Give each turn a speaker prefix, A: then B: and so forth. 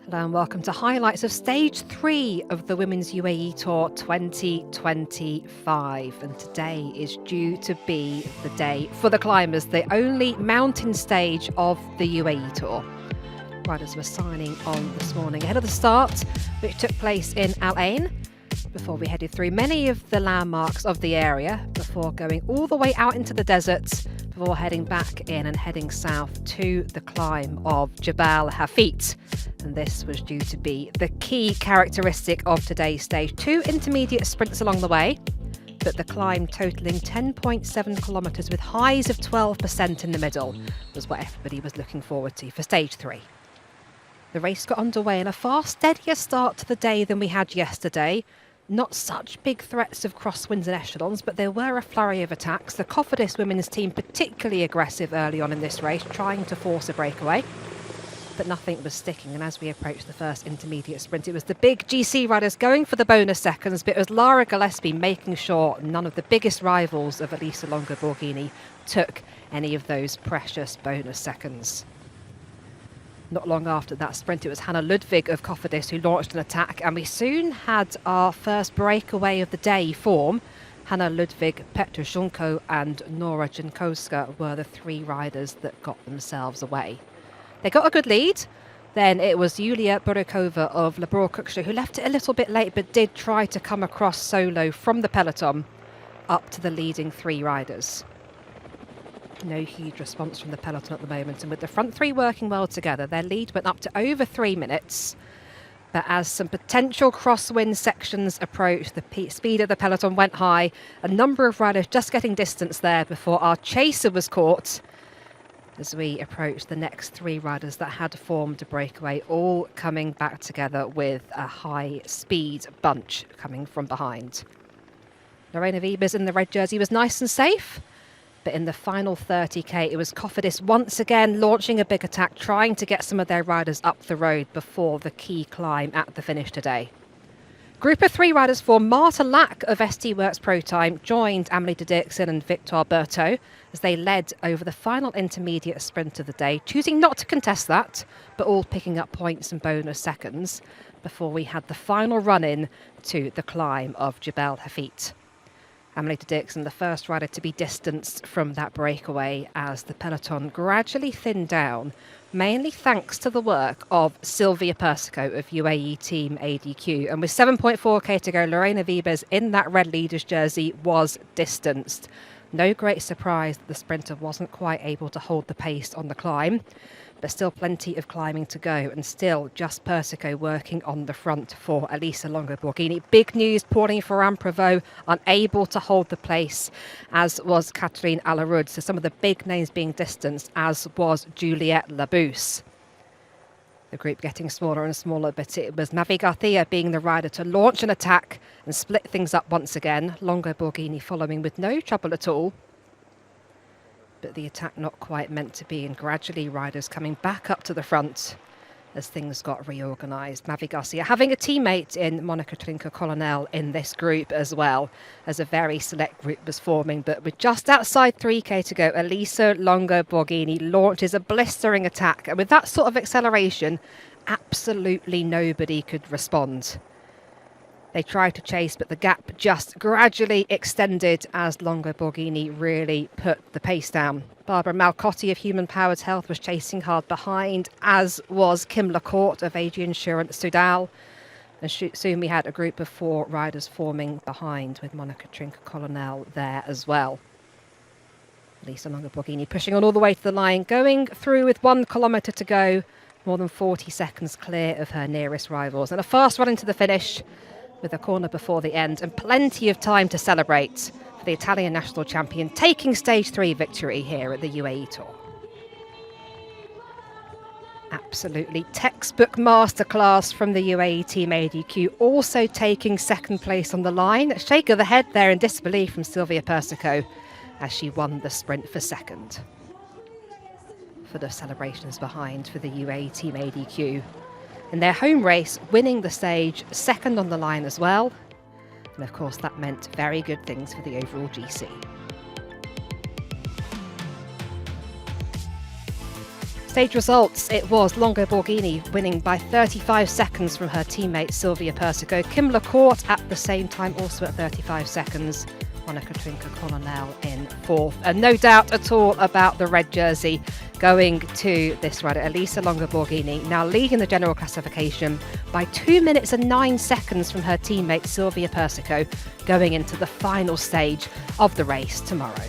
A: Hello and welcome to highlights of Stage 3 of the Women's UAE Tour 2025. And today is due to be the day for the climbers, the only mountain stage of the UAE Tour. Riders were signing on this morning ahead of the start, which took place in Al Ain, before we headed through many of the landmarks of the area, before going all the way out into the desert, before heading back in and heading south to the climb of Jabal Hafit. And this was due to be the key characteristic of today's stage. 2 intermediate sprints along the way, but the climb totalling 10.7 kilometres with highs of 12% in the middle was what everybody was looking forward to for stage 3. The race got underway in a far steadier start to the day than we had yesterday. Not such big threats of crosswinds and echelons, but there were a flurry of attacks. The Cofidis women's team particularly aggressive early on in this race, trying to force a breakaway. But nothing was sticking, and as we approached the first intermediate sprint, it was the big GC riders going for the bonus seconds, but it was Lara Gillespie making sure none of the biggest rivals of Elisa Longo-Borghini took any of those precious bonus seconds. Not long after that sprint, it was Hannah Ludwig of Cofidis who launched an attack, and we soon had our first breakaway of the day form. Hannah Ludwig, Petra Junko and Nora Jankowska were the 3 riders that got themselves away. They got a good lead. Then it was Yulia Burikova of Labor Kuksha who left it a little bit late, but did try to come across solo from the peloton up to the leading 3 riders. No huge response from the peloton at the moment, and with the front 3 working well together, their lead went up to over 3 minutes. But as some potential crosswind sections approached, the speed of the peloton went high. A number of riders just getting distance there before our chaser was caught as we approached the next 3 riders that had formed a breakaway, all coming back together with a high-speed bunch coming from behind. Lorena Wiebes in the red jersey was nice and safe. But in the final 30k, it was Cofidis once again launching a big attack, trying to get some of their riders up the road before the key climb at the finish today. Group of 3 riders for Marta Lack of ST Works Pro Time joined Amelie de Dirksen and Victor Berthaud as they led over the final intermediate sprint of the day, choosing not to contest that, but all picking up points and bonus seconds before we had the final run-in to the climb of Jabal Hafit. Amelie de Dirksen, the first rider to be distanced from that breakaway as the peloton gradually thinned down, mainly thanks to the work of Silvia Persico of UAE Team ADQ. And with 7.4k to go, Lorena Wiebes in that red leader's jersey was distanced. No great surprise that the sprinter wasn't quite able to hold the pace on the climb, but still plenty of climbing to go, and still just Persico working on the front for Elisa Longo-Borghini. Big news pouring for Anne Prévost, unable to hold the place, as was Catherine Alarud. So some of the big names being distanced, as was Juliette Labousse. The group getting smaller and smaller, but it was Mavi Garcia being the rider to launch an attack and split things up once again. Longo-Borghini following with no trouble at all. But the attack not quite meant to be, and gradually riders coming back up to the front as things got reorganised. Mavi Garcia having a teammate in Monica Trinca-Colonel in this group as well, as a very select group was forming. But with just outside 3k to go, Elisa Longo-Borghini launches a blistering attack, and with that sort of acceleration, absolutely nobody could respond. They tried to chase, but the gap just gradually extended as Longo-Borghini really put the pace down. Barbara Malcotti of Human Powered Health was chasing hard behind, as was Kim Lacourt of AG Insurance Soudal. And soon we had a group of 4 riders forming behind, with Monica Trinca-Colonel there as well. Elisa Longo-Borghini pushing on all the way to the line, going through with 1 kilometre to go, more than 40 seconds clear of her nearest rivals. And a fast run into the finish, with a corner before the end and plenty of time to celebrate for the Italian national champion taking stage 3 victory here at the UAE Tour. Absolutely textbook masterclass from the UAE Team ADQ, also taking second place on the line. A shake of the head there in disbelief from Silvia Persico as she won the sprint for second. For the celebrations behind for the UAE Team ADQ. In their home race, winning the stage, second on the line as well. And of course, that meant very good things for the overall GC. Stage results, it was Longo Borghini winning by 35 seconds from her teammate Silvia Persico. Kim LaCourte at the same time, also at 35 seconds. Monica Trinca-Colonel in fourth. And no doubt at all about the red jersey going to this rider, Elisa Longo Borghini, now leading the general classification by 2 minutes and 9 seconds from her teammate Silvia Persico, going into the final stage of the race tomorrow.